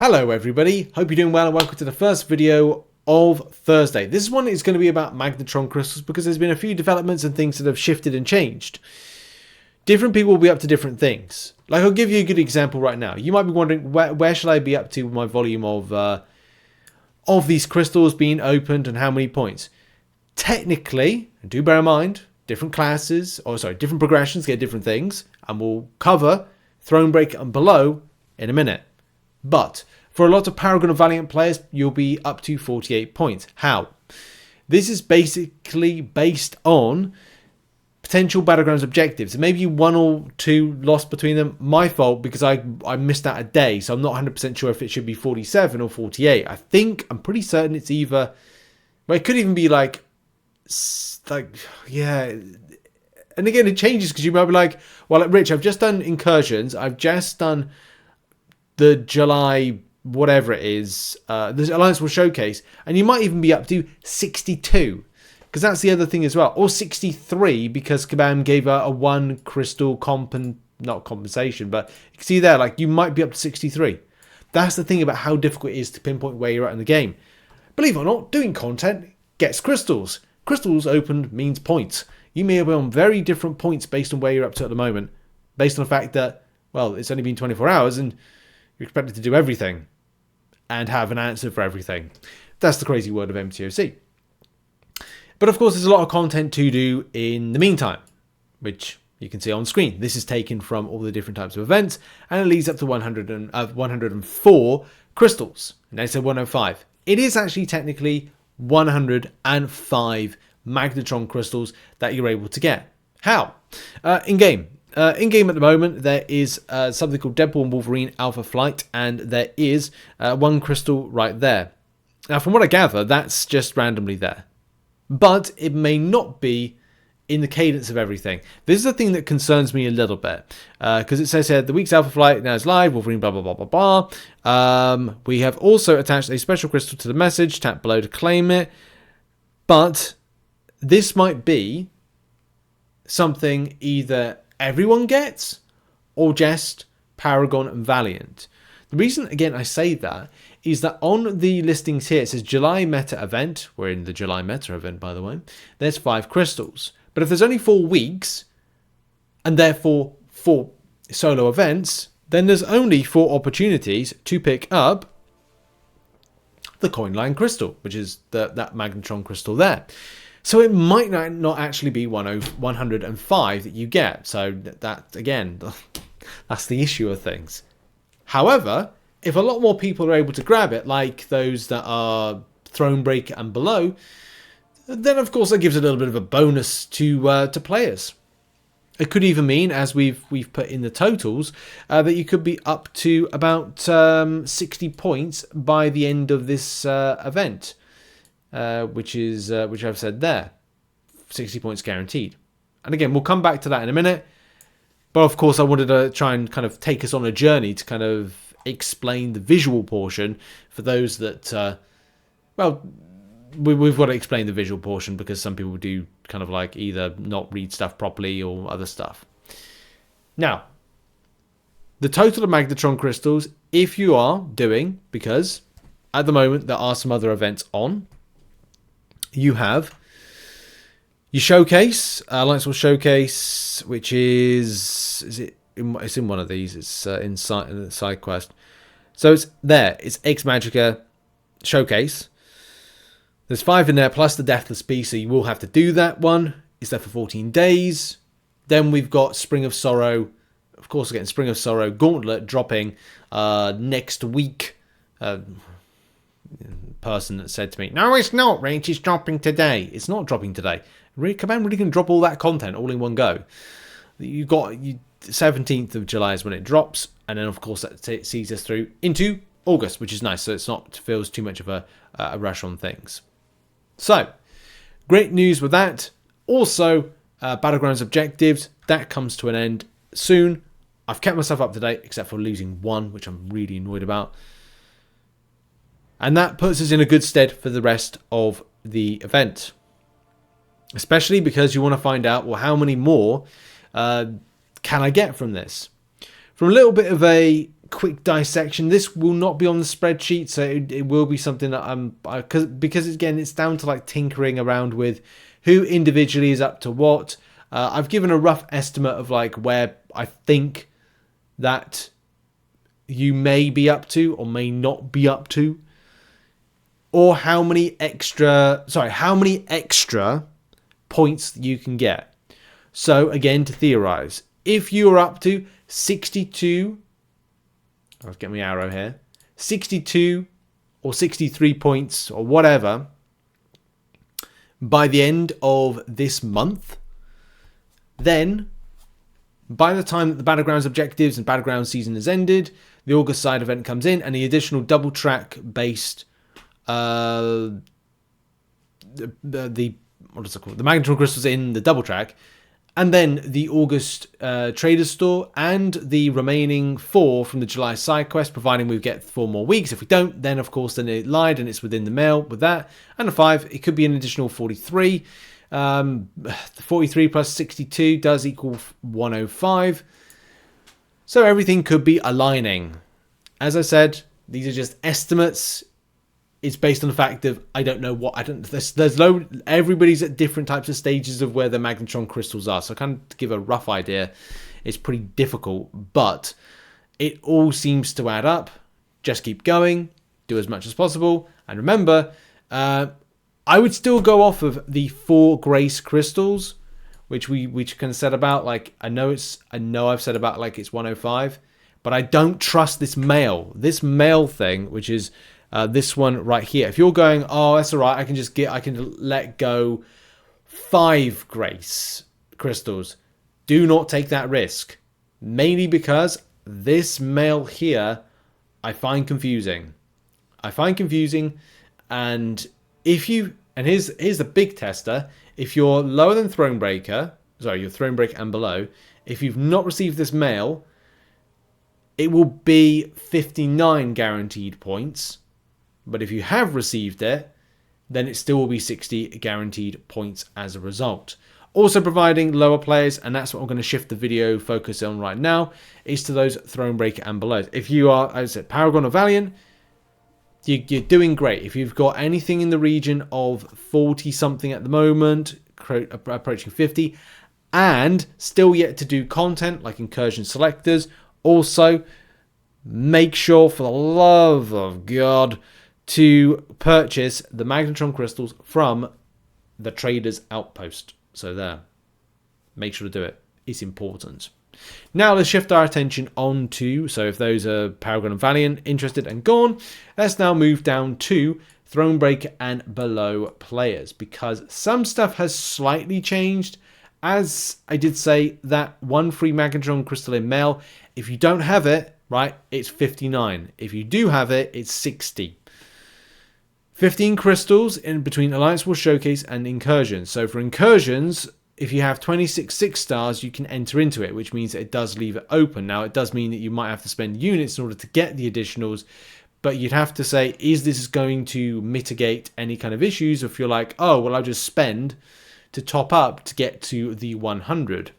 Hello everybody, hope you're doing well and welcome to the first video of Thursday. This one is going to be about Magnetron crystals because there's been a few developments and things that have shifted and changed. Different people will be up to different things. Like, I'll give you a good example right now. You might be wondering, where should I be up to with my volume of these crystals being opened and how many points? Technically, and do bear in mind, different progressions get different things, and we'll cover Thronebreaker and Below in a minute. But for a lot of Paragon and Valiant players, you'll be up to 48 points. How? This is basically based on potential Battlegrounds objectives. Maybe one or two lost between them. My fault, because I missed out a day, so I'm not 100% sure if it should be 47 or 48. I'm pretty certain it's either... Well, it could even be yeah... And again, it changes because you might be like, well, Rich, I've just done incursions. I've just done the July, whatever it is, the Alliance will showcase, and you might even be up to 62, because that's the other thing as well, or 63, because Kabam gave a one crystal not compensation, but you can see there, like, you might be up to 63. That's the thing about how difficult it is to pinpoint where you're at in the game. Believe it or not, doing content gets crystals. Crystals opened means points. You may be on very different points based on where you're up to at the moment, based on the fact that, well, it's only been 24 hours and you're expected to do everything and have an answer for everything. That's the crazy world of MCOC. But of course, there's a lot of content to do in the meantime, which you can see on screen. This is taken from all the different types of events, and it leads up to 104 crystals. And I said 105. It is actually technically 105 Magnetron crystals that you're able to get. How? In-game. In-game at the moment, there is something called Deadpool and Wolverine Alpha Flight, and there is one crystal right there. Now, from what I gather, that's just randomly there. But it may not be in the cadence of everything. This is the thing that concerns me a little bit, because it says here, the week's Alpha Flight now is live, Wolverine, blah, blah, blah, blah, blah. We have also attached a special crystal to the message, tap below to claim it. But this might be something either everyone gets or just Paragon and Valiant. The reason, again, I say that is that on the listings here, it says July Meta Event. We're in the July Meta Event, by the way. There's 5 crystals. But if there's only 4 weeks, and therefore 4 solo events, then there's only 4 opportunities to pick up the Coin Line Crystal, which is that Magnetron crystal there. So it might not actually be 105 that you get. So that, again, that's the issue of things. However, if a lot more people are able to grab it, like those that are Thronebreaker and Below, then of course that gives a little bit of a bonus to players. It could even mean, as we've put in the totals, that you could be up to about 60 points by the end of this event. Which I've said there, 60 points guaranteed. And again, we'll come back to that in a minute. But of course, I wanted to try and kind of take us on a journey to kind of explain the visual portion for those that, well, we've got to explain the visual portion because some people do kind of like either not read stuff properly or other stuff. Now, the total of Magnetron crystals, if you are doing, because at the moment there are some other events on, you have your showcase, Alliance will showcase, which it's in one of these, it's in side quest. So it's there, it's Ex Magica showcase. There's 5 in there plus the Deathless piece, so you will have to do that one. It's there for 14 days. Then we've got Spring of Sorrow, of course, again, Spring of Sorrow Gauntlet dropping next week. Person that said to me, no, it's not, Rich, it's dropping today. It's not dropping today. Kabam really can drop all that content all in one go. You got 17th of July is when it drops, and then of course that sees us through into August, which is nice, so it's not feels too much of a rush on things. So great news with that. Also, Battlegrounds objectives, that comes to an end soon. I've kept myself up to date except for losing one, which I'm really annoyed about. And that puts us in a good stead for the rest of the event. Especially because you want to find out, well, how many more can I get from this? From a little bit of a quick dissection. This will not be on the spreadsheet, so it will be something that because again, it's down to like tinkering around with who individually is up to what. I've given a rough estimate of like where I think that you may be up to or may not be up to, or how many extra points you can get. So again, to theorize, if you're up to 62, I'll get my arrow here, 62 or 63 points or whatever by the end of this month, then by the time that the Battlegrounds objectives and Battlegrounds season has ended, the August side event comes in, and the additional double track based what is it called? The Magnetron crystals in the double track, and then the August Traders Store, and the remaining 4 from the July side quest, providing we get 4 more weeks. If we don't, then of course, then it lied and it's within the mail with that. And a 5, it could be an additional 43. 43 plus 62 does equal 105. So everything could be aligning. As I said, these are just estimates. It's based on the fact of I don't know what everybody's at different types of stages of where the Magnetron crystals are. So kind of to give a rough idea, it's pretty difficult, but it all seems to add up. Just keep going, do as much as possible, and remember, I would still go off of the 4 grace crystals, which we kind of said about. Like I know I've said about like it's 105, but I don't trust this mail thing, which is this one right here. If you're going, oh, that's all right, I can let go 5 grace crystals. Do not take that risk, mainly because this mail here I find confusing. And here's the big tester. If you're lower than Thronebreaker, you're Thronebreaker and below, if you've not received this mail, it will be 59 guaranteed points. But if you have received it, then it still will be 60 guaranteed points as a result. Also providing lower players, and that's what I'm going to shift the video focus on right now, is to those Thronebreaker and below. If you are, as I said, Paragon or Valiant, you're doing great. If you've got anything in the region of 40 something at the moment, approaching 50, and still yet to do content like incursion selectors, also make sure, for the love of God, to purchase the Magnetron crystals from the Traders Outpost. So there, make sure to do it. It's important. Now let's shift our attention on to, so if those are Paragon and Valiant interested and gone, let's now move down to Thronebreaker and below players, because some stuff has slightly changed. As I did say, that 1 free Magnetron crystal in mail, if you don't have it, right, it's 59. If you do have it, it's 60. 15 crystals in between Alliance War Showcase and Incursions. So for Incursions, if you have 26 6 stars, you can enter into it, which means it does leave it open. Now, it does mean that you might have to spend units in order to get the additionals, but you'd have to say, is this going to mitigate any kind of issues? If you're like, oh, well, I'll just spend to top up to get to the 100.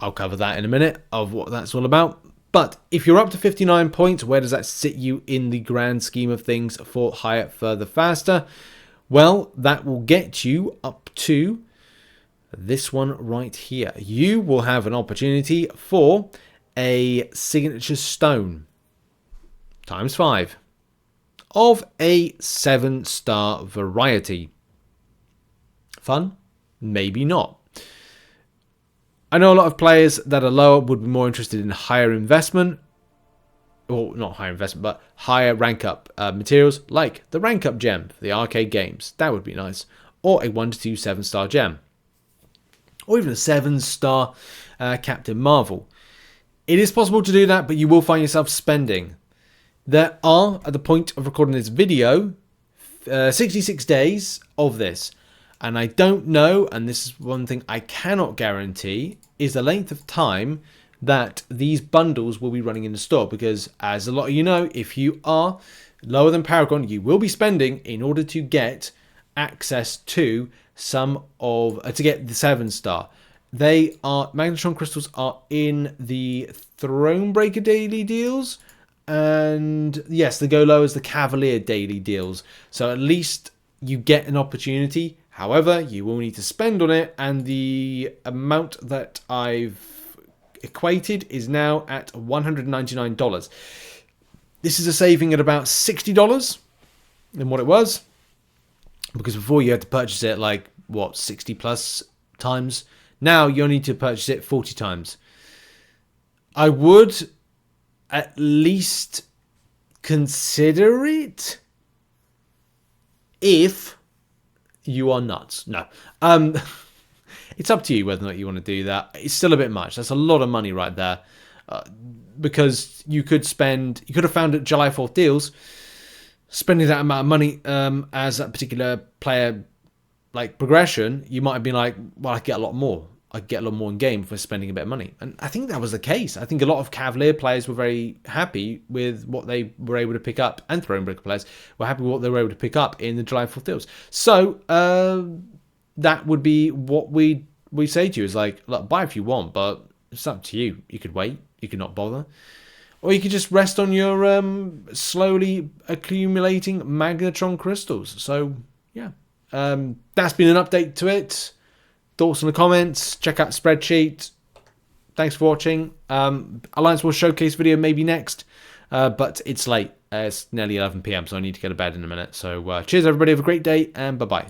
I'll cover that in a minute of what that's all about. But if you're up to 59 points, where does that sit you in the grand scheme of things for higher, further, faster? Well, that will get you up to this one right here. You will have an opportunity for a signature stone times 5 of a 7-star variety. Fun? Maybe not. I know a lot of players that are lower would be more interested in higher investment, or not higher investment, but higher rank up materials, like the rank up gem for the arcade games. That would be nice. Or a 1 to 2 7-star gem. Or even a 7-star Captain Marvel. It is possible to do that, but you will find yourself spending. There are, at the point of recording this video, 66 days of this. And I don't know, and this is one thing I cannot guarantee, is the length of time that these bundles will be running in the store. Because as a lot of you know, if you are lower than Paragon, you will be spending in order to get access to some of, to get the 7-star. Magnetron crystals are in the Thronebreaker daily deals, and yes, they go low as the Cavalier daily deals. So at least you get an opportunity. However, you will need to spend on it, and the amount that I've equated is now at $199. This is a saving at about $60 than what it was, because before you had to purchase it like, what, 60 plus times. Now you only need to purchase it 40 times. I would at least consider it if you are nuts. No. It's up to you whether or not you want to do that. It's still a bit much. That's a lot of money right there. Because you could have found at July 4th deals, spending that amount of money as that particular player like progression, you might have been like, well, I get a lot more. I get a lot more in game for spending a bit of money. And I think that was the case. I think a lot of Cavalier players were very happy with what they were able to pick up, and Thronebreaker players were happy with what they were able to pick up in the July 4th deals. So that would be what we say to you, is like, look, buy if you want, but it's up to you. You could wait. You could not bother. Or you could just rest on your slowly accumulating Magnetron crystals. So, yeah. That's been an update to it. Thoughts in the comments. Check out the spreadsheet. Thanks for watching. Alliance War Showcase video maybe next. But it's late. It's nearly 11 PM, so I need to go to bed in a minute. So cheers, everybody. Have a great day, and bye-bye.